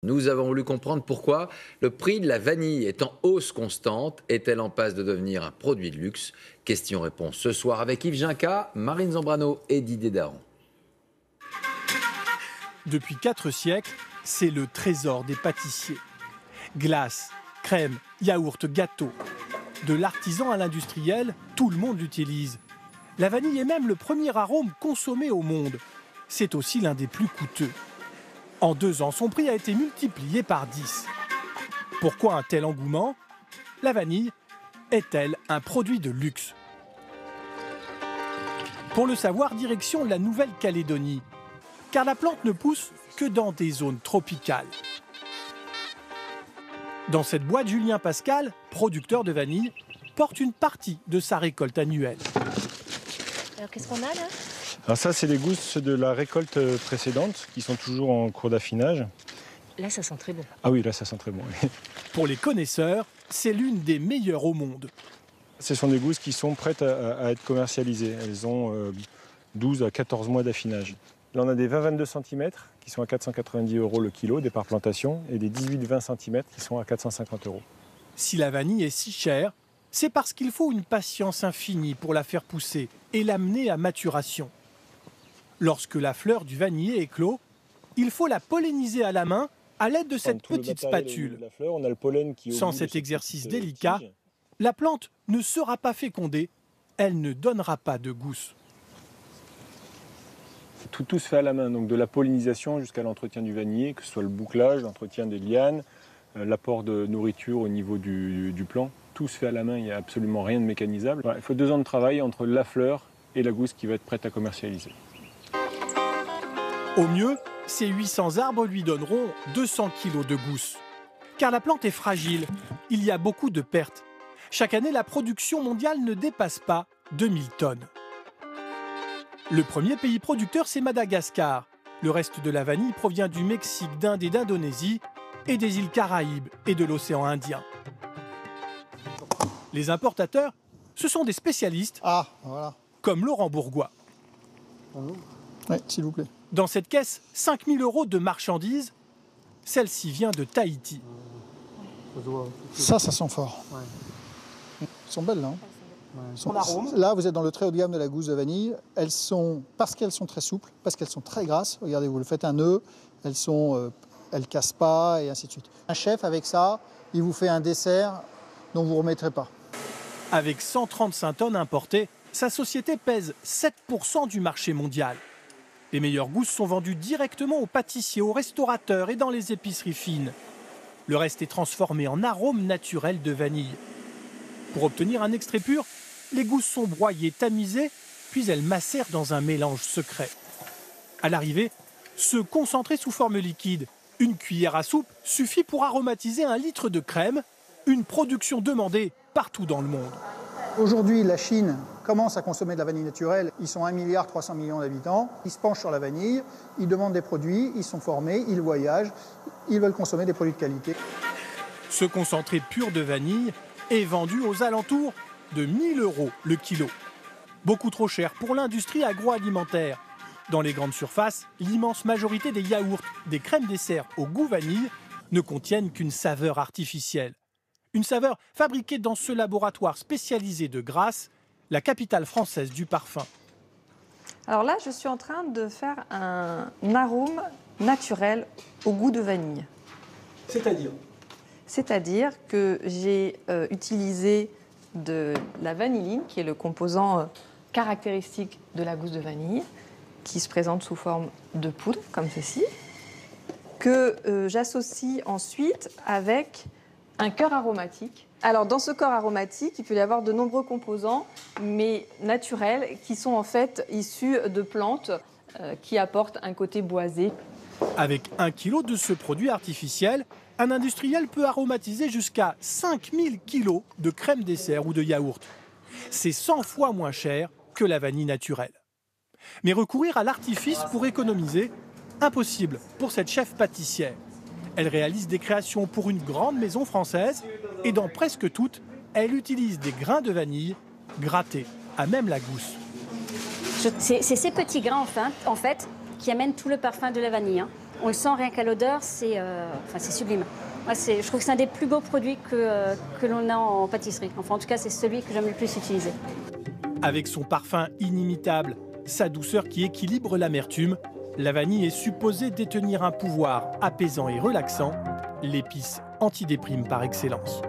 Nous avons voulu comprendre pourquoi le prix de la vanille est en hausse constante. Est-elle en passe de devenir un produit de luxe? Question-réponse ce soir avec Yves Ginca, Marine Zambrano et Didier Dahan. Depuis 4 siècles, c'est le trésor des pâtissiers. Glace, crème, yaourt, gâteau. De l'artisan à l'industriel, tout le monde l'utilise. La vanille est même le premier arôme consommé au monde. C'est aussi l'un des plus coûteux. En 2 ans, son prix a été multiplié par 10. Pourquoi un tel engouement? La vanille est-elle un produit de luxe? Pour le savoir, direction la Nouvelle-Calédonie. Car la plante ne pousse que dans des zones tropicales. Dans cette boîte, Julien Pascal, producteur de vanille, porte une partie de sa récolte annuelle. Alors qu'est-ce qu'on a là? Alors ça, c'est les gousses de la récolte précédente qui sont toujours en cours d'affinage. Là, ça sent très bon. Ah oui, là, ça sent très bon. Pour les connaisseurs, c'est l'une des meilleures au monde. Ce sont des gousses qui sont prêtes à être commercialisées. Elles ont 12 à 14 mois d'affinage. Là, on a des 20-22 cm qui sont à 490 € le kilo, des par plantation, et des 18-20 cm qui sont à 450 €. Si la vanille est si chère, c'est parce qu'il faut une patience infinie pour la faire pousser et l'amener à maturation. Lorsque la fleur du vanillé éclot, il faut la polliniser à la main à l'aide de cette petite spatule. On a le pollen qui Sans cet exercice délicat, la plante ne sera pas fécondée, elle ne donnera pas de gousses. Tout se fait à la main, donc de la pollinisation jusqu'à l'entretien du vanillé, que ce soit le bouclage, l'entretien des lianes, l'apport de nourriture au niveau du plant. Tout se fait à la main, il n'y a absolument rien de mécanisable. Voilà, il faut 2 ans de travail entre la fleur et la gousse qui va être prête à commercialiser. Au mieux, ces 800 arbres lui donneront 200 kg de gousses. Car la plante est fragile, il y a beaucoup de pertes. Chaque année, la production mondiale ne dépasse pas 2000 tonnes. Le premier pays producteur, c'est Madagascar. Le reste de la vanille provient du Mexique, d'Inde et d'Indonésie, et des îles Caraïbes et de l'océan Indien. Les importateurs, ce sont des spécialistes, comme Laurent Bourgois. Oui, s'il vous plaît. Dans cette caisse, 5 000 € de marchandises. Celle-ci vient de Tahiti. Ça sent fort. Elles sont belles, là. Là, vous êtes dans le très haut de gamme de la gousse de vanille. Elles sont, parce qu'elles sont très souples, parce qu'elles sont très grasses. Regardez, vous le faites un nœud, elles cassent pas, et ainsi de suite. Un chef, avec ça, il vous fait un dessert dont vous ne remettrez pas. Avec 135 tonnes importées, sa société pèse 7% du marché mondial. Les meilleures gousses sont vendues directement aux pâtissiers, aux restaurateurs et dans les épiceries fines. Le reste est transformé en arôme naturel de vanille. Pour obtenir un extrait pur, les gousses sont broyées, tamisées, puis elles macèrent dans un mélange secret. À l'arrivée, ce concentré sous forme liquide, une cuillère à soupe, suffit pour aromatiser 1 litre de crème, une production demandée partout dans le monde. Aujourd'hui, la Chine commence à consommer de la vanille naturelle. Ils sont 1,3 milliard d'habitants. Ils se penchent sur la vanille, ils demandent des produits, ils sont formés, ils voyagent, ils veulent consommer des produits de qualité. Ce concentré pur de vanille est vendu aux alentours de 1 000 € le kilo. Beaucoup trop cher pour l'industrie agroalimentaire. Dans les grandes surfaces, l'immense majorité des yaourts, des crèmes dessert au goût vanille ne contiennent qu'une saveur artificielle. Une saveur fabriquée dans ce laboratoire spécialisé de Grasse, la capitale française du parfum. Alors là, je suis en train de faire un arôme naturel au goût de vanille. C'est-à-dire? C'est-à-dire que j'ai utilisé de la vanilline, qui est le composant caractéristique de la gousse de vanille, qui se présente sous forme de poudre, comme ceci, que j'associe ensuite avec un cœur aromatique. Alors, dans ce corps aromatique, il peut y avoir de nombreux composants, mais naturels, qui sont en fait issus de plantes qui apportent un côté boisé. Avec 1 kg de ce produit artificiel, un industriel peut aromatiser jusqu'à 5000 kg de crème dessert ou de yaourt. C'est 100 fois moins cher que la vanille naturelle. Mais recourir à l'artifice pour économiser, impossible pour cette chef pâtissière. Elle réalise des créations pour une grande maison française et dans presque toutes, elle utilise des grains de vanille grattés à même la gousse. C'est ces petits grains en fait qui amènent tout le parfum de la vanille. On le sent rien qu'à l'odeur, c'est sublime. Moi, je trouve que c'est un des plus beaux produits que l'on a en pâtisserie. Enfin, en tout cas, c'est celui que j'aime le plus utiliser. Avec son parfum inimitable, sa douceur qui équilibre l'amertume, la vanille est supposée détenir un pouvoir apaisant et relaxant, l'épice antidéprime par excellence.